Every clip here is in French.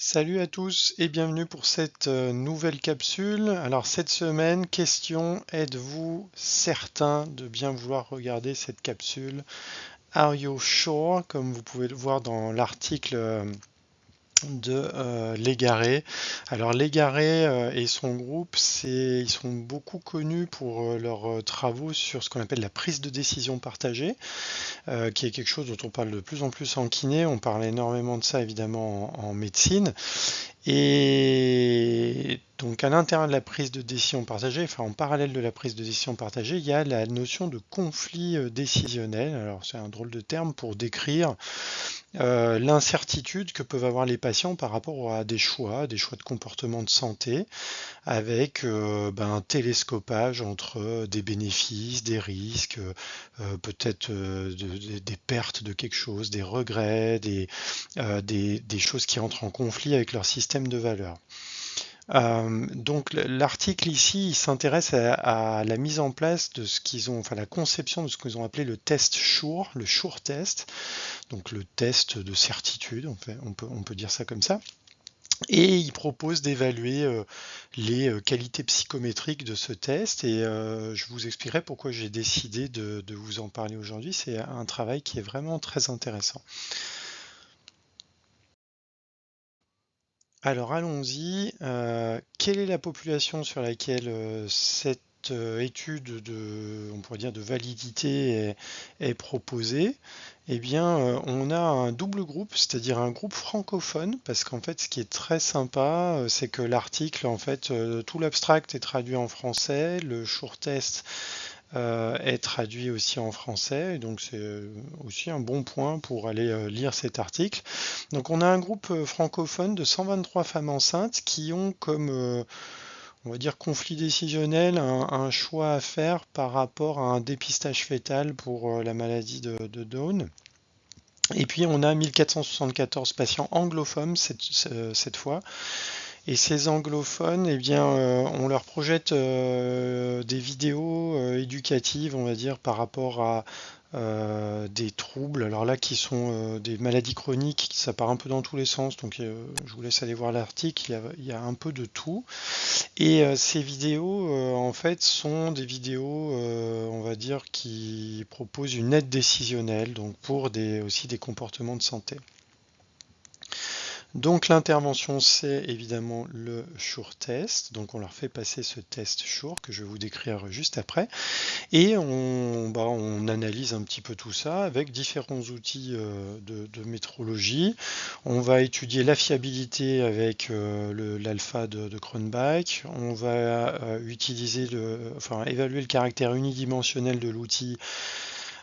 Salut à tous et bienvenue pour cette nouvelle capsule. Alors cette semaine, question, êtes-vous certain de bien vouloir regarder cette capsule? Are you sure? Comme vous pouvez le voir dans l'article de Légaré. Alors Légaré et son groupe, ils sont beaucoup connus pour leurs travaux sur ce qu'on appelle la prise de décision partagée, qui est quelque chose dont on parle de plus en plus en kiné. On parle énormément de ça évidemment en médecine. Et donc à l'intérieur de la prise de décision partagée, enfin en parallèle de la prise de décision partagée, il y a la notion de conflit décisionnel. Alors c'est un drôle de terme pour décrire l'incertitude que peuvent avoir les patients par rapport à des choix de comportement de santé, avec un télescopage entre des bénéfices, des risques, peut-être des pertes de quelque chose, des regrets, des choses qui entrent en conflit avec leur système de valeurs. Donc l'article ici, il s'intéresse à la mise en place de ce qu'ils ont, enfin la conception de ce qu'ils ont appelé le test SURE, le SURE test, donc le test de certitude, on peut dire ça comme ça. Et il propose d'évaluer les qualités psychométriques de ce test et je vous expliquerai pourquoi j'ai décidé de vous en parler aujourd'hui. C'est un travail qui est vraiment très intéressant. Alors allons-y. Quelle est la population sur laquelle cette étude on pourrait dire de validité est proposée? Eh bien, on a un double groupe, c'est-à-dire un groupe francophone, parce qu'en fait, ce qui est très sympa, c'est que l'article, en fait, tout l'abstract est traduit en français, le short test est traduit aussi en français, et donc c'est aussi un bon point pour aller lire cet article. Donc on a un groupe francophone de 123 femmes enceintes qui ont comme, on va dire, conflit décisionnel, un choix à faire par rapport à un dépistage fœtal pour la maladie de Down. Et puis on a 1474 patients anglophones cette fois. Et ces anglophones, eh bien, on leur projette des vidéos éducatives, on va dire, par rapport à des troubles, alors là qui sont des maladies chroniques, ça part un peu dans tous les sens, donc je vous laisse aller voir l'article, il y a un peu de tout. Et ces vidéos, en fait, sont des vidéos, on va dire, qui proposent une aide décisionnelle, donc pour aussi des comportements de santé. Donc l'intervention, c'est évidemment le SURE test. Donc on leur fait passer ce test SURE que je vais vous décrire juste après. Et on analyse un petit peu tout ça avec différents outils de métrologie. On va étudier la fiabilité avec l'alpha de Cronbach. On va évaluer le caractère unidimensionnel de l'outil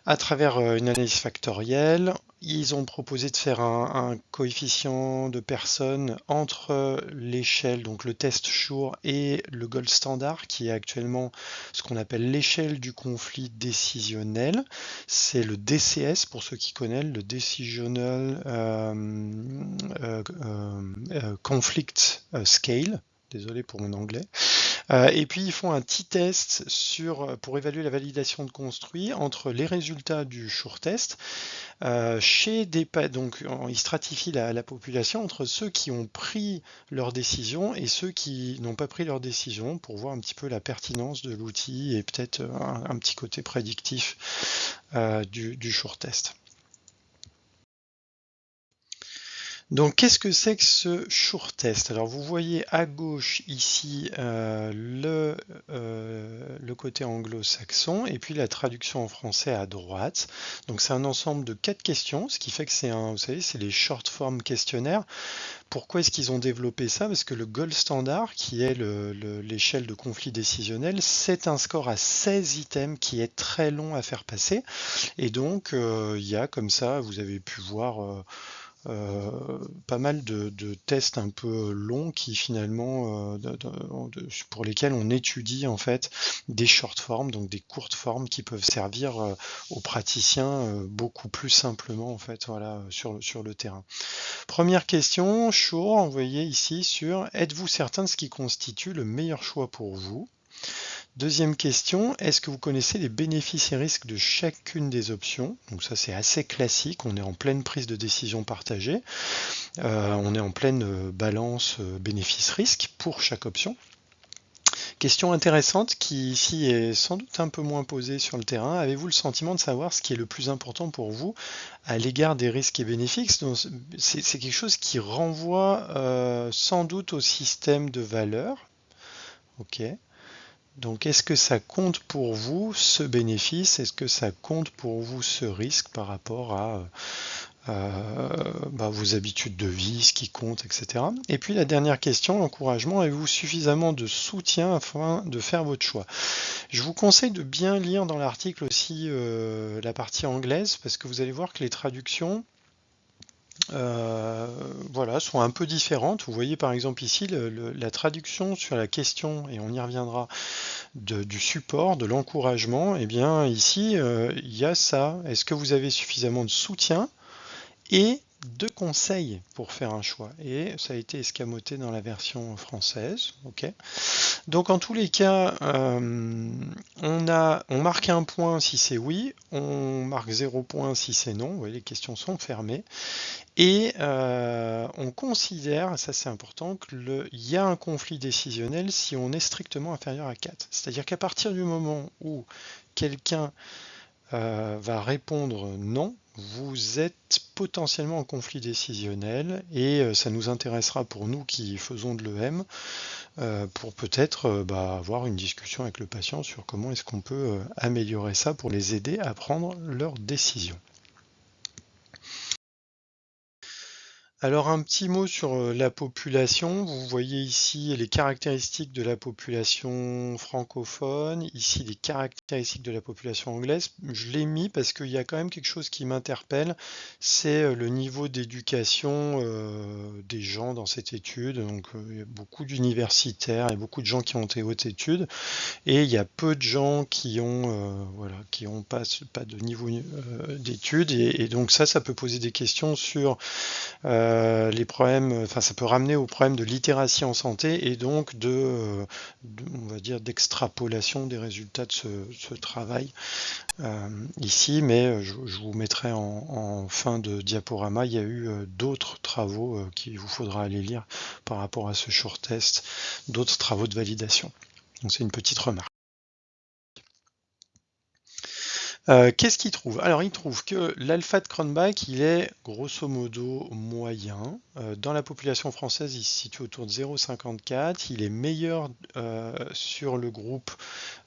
à travers une analyse factorielle. Ils ont proposé de faire un coefficient de personnes entre l'échelle, donc le test SURE et le gold standard, qui est actuellement ce qu'on appelle l'échelle du conflit décisionnel. C'est le DCS pour ceux qui connaissent, le Decisional Conflict Scale. Désolé pour mon anglais. Et puis ils font un petit test pour évaluer la validation de construit entre les résultats du SURE test donc ils stratifient la population entre ceux qui ont pris leur décision et ceux qui n'ont pas pris leur décision pour voir un petit peu la pertinence de l'outil et peut-être un petit côté prédictif du SURE test. Donc, qu'est-ce que c'est que ce SURE test? Alors, vous voyez à gauche ici le côté anglo-saxon et puis la traduction en français à droite. Donc, c'est un ensemble de 4 questions, ce qui fait que vous savez, c'est les short form questionnaires. Pourquoi est-ce qu'ils ont développé ça? Parce que le gold standard, qui est l'échelle de conflit décisionnel, c'est un score à 16 items qui est très long à faire passer. Et donc, il y a comme ça, vous avez pu voir pas mal de tests un peu longs qui finalement pour lesquels on étudie en fait des short forms, donc des courtes formes qui peuvent servir aux praticiens beaucoup plus simplement en fait voilà sur le terrain. Première question, SURE, envoyée ici sur êtes-vous certain de ce qui constitue le meilleur choix pour vous? Deuxième question, est-ce que vous connaissez les bénéfices et risques de chacune des options? Donc ça c'est assez classique, on est en pleine prise de décision partagée, on est en pleine balance bénéfice-risque pour chaque option. Question intéressante qui ici est sans doute un peu moins posée sur le terrain. Avez-vous le sentiment de savoir ce qui est le plus important pour vous à l'égard des risques et bénéfices? Donc, c'est quelque chose qui renvoie sans doute au système de valeurs. Ok. Donc est-ce que ça compte pour vous ce bénéfice? Est-ce que ça compte pour vous ce risque par rapport à vos habitudes de vie, ce qui compte, etc. Et puis la dernière question, l'encouragement, avez-vous suffisamment de soutien afin de faire votre choix? Je vous conseille de bien lire dans l'article aussi la partie anglaise, parce que vous allez voir que les traductions voilà, sont un peu différentes. Vous voyez par exemple ici la traduction sur la question, et on y reviendra, du support, de l'encouragement. Et bien ici, il y a ça. Est-ce que vous avez suffisamment de soutien et de conseils pour faire un choix? Et ça a été escamoté dans la version française. Ok. Donc en tous les cas, on marque un point si c'est oui, on marque 0 point si c'est non. Vous voyez, les questions sont fermées. Et on considère, ça c'est important, qu'il y a un conflit décisionnel si on est strictement inférieur à 4. C'est-à-dire qu'à partir du moment où quelqu'un va répondre non, vous êtes potentiellement en conflit décisionnel et ça nous intéressera pour nous qui faisons de l'EM pour peut-être avoir une discussion avec le patient sur comment est-ce qu'on peut améliorer ça pour les aider à prendre leurs décisions. Alors un petit mot sur la population. Vous voyez ici les caractéristiques de la population francophone, ici les caractéristiques de la population anglaise. Je l'ai mis parce qu'il y a quand même quelque chose qui m'interpelle, c'est le niveau d'éducation des gens dans cette étude. Donc il y a beaucoup d'universitaires et beaucoup de gens qui ont été hautes études, et il y a peu de gens qui ont qui ont pas de niveau d'études, et donc ça peut poser des questions sur les problèmes, enfin ça peut ramener au problème de littératie en santé et donc on va dire d'extrapolation des résultats de ce travail ici, mais je vous mettrai en fin de diaporama. Il y a eu d'autres travaux qu'il vous faudra aller lire par rapport à ce short test, d'autres travaux de validation. Donc c'est une petite remarque. Qu'est-ce qu'il trouve? Alors il trouve que l'alpha de Cronbach, il est grosso modo moyen. Dans la population française, il se situe autour de 0,54. Il est meilleur sur le groupe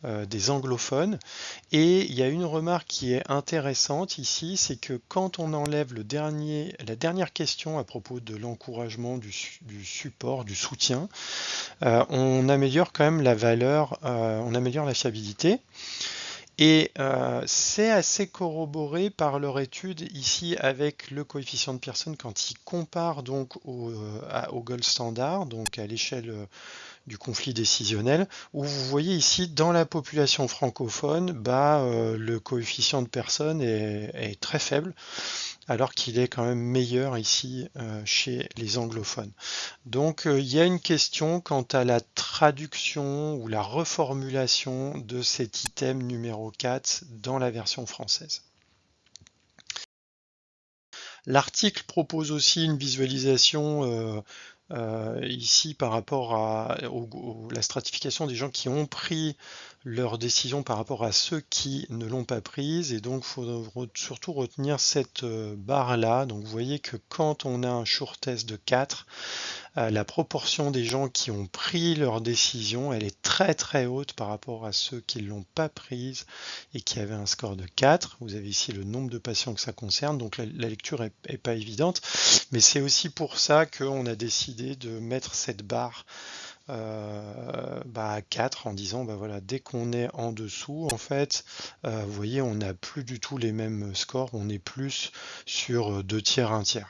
des anglophones. Et il y a une remarque qui est intéressante ici, c'est que quand on enlève la dernière question à propos de l'encouragement, du support, du soutien, on améliore quand même la valeur, on améliore la fiabilité. Et c'est assez corroboré par leur étude ici avec le coefficient de Pearson quand ils comparent donc au gold standard, donc à l'échelle du conflit décisionnel, où vous voyez ici dans la population francophone, le coefficient de Pearson est très faible, alors qu'il est quand même meilleur ici chez les anglophones. Donc il y a une question quant à la traduction ou la reformulation de cet item numéro 4 dans la version française. L'article propose aussi une visualisation ici par rapport à la stratification des gens qui ont pris leur décision par rapport à ceux qui ne l'ont pas prise, et donc il faut surtout retenir cette barre là. Donc vous voyez que quand on a un short test de 4, la proportion des gens qui ont pris leur décision, elle est très très haute par rapport à ceux qui ne l'ont pas prise et qui avaient un score de 4. Vous avez ici le nombre de patients que ça concerne, donc la lecture est pas évidente, mais c'est aussi pour ça qu'on a décidé de mettre cette barre à 4 en disant voilà, dès qu'on est en dessous, en fait, vous voyez, on n'a plus du tout les mêmes scores, on est plus sur 2 tiers, 1 tiers.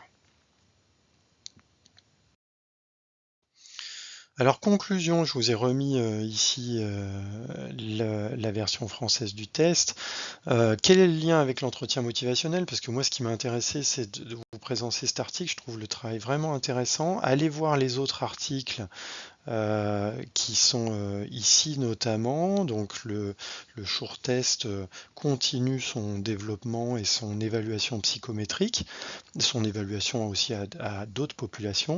Alors conclusion, je vous ai remis ici la version française du test. Quel est le lien avec l'entretien motivationnel? Parce que moi, ce qui m'a intéressé, c'est de vous présenter cet article. Je trouve le travail vraiment intéressant. Allez voir les autres articles qui sont ici notamment. Donc le Sure Test continue son développement et son évaluation psychométrique, son évaluation aussi à d'autres populations.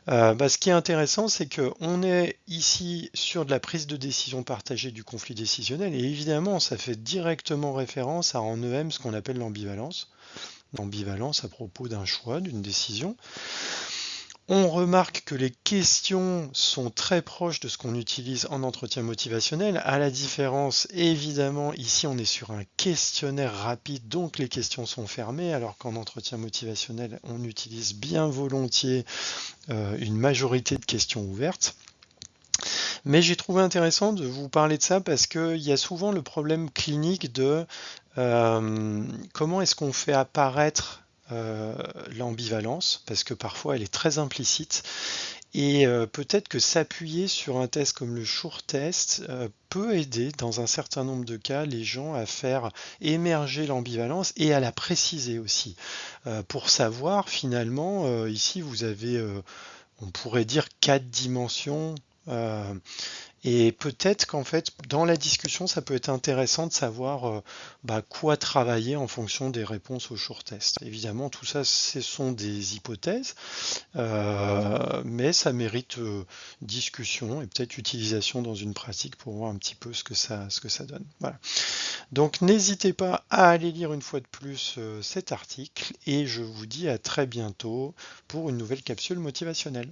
Ce qui est intéressant, c'est qu'on est ici sur de la prise de décision partagée du conflit décisionnel, et évidemment, ça fait directement référence à en EM ce qu'on appelle l'ambivalence. L'ambivalence à propos d'un choix, d'une décision. On remarque que les questions sont très proches de ce qu'on utilise en entretien motivationnel, à la différence, évidemment, ici on est sur un questionnaire rapide, donc les questions sont fermées, alors qu'en entretien motivationnel, on utilise bien volontiers une majorité de questions ouvertes. Mais j'ai trouvé intéressant de vous parler de ça parce qu'il y a souvent le problème clinique de comment est-ce qu'on fait apparaître l'ambivalence, parce que parfois elle est très implicite, et peut-être que s'appuyer sur un test comme le Sure Test peut aider dans un certain nombre de cas les gens à faire émerger l'ambivalence et à la préciser aussi. Pour savoir finalement, ici vous avez, on pourrait dire, 4 dimensions. Et peut-être qu'en fait, dans la discussion, ça peut être intéressant de savoir quoi travailler en fonction des réponses au Sure Test. Évidemment, tout ça, ce sont des hypothèses, mais ça mérite discussion et peut-être utilisation dans une pratique pour voir un petit peu ce que ça donne. Voilà. Donc, n'hésitez pas à aller lire une fois de plus cet article et je vous dis à très bientôt pour une nouvelle capsule motivationnelle.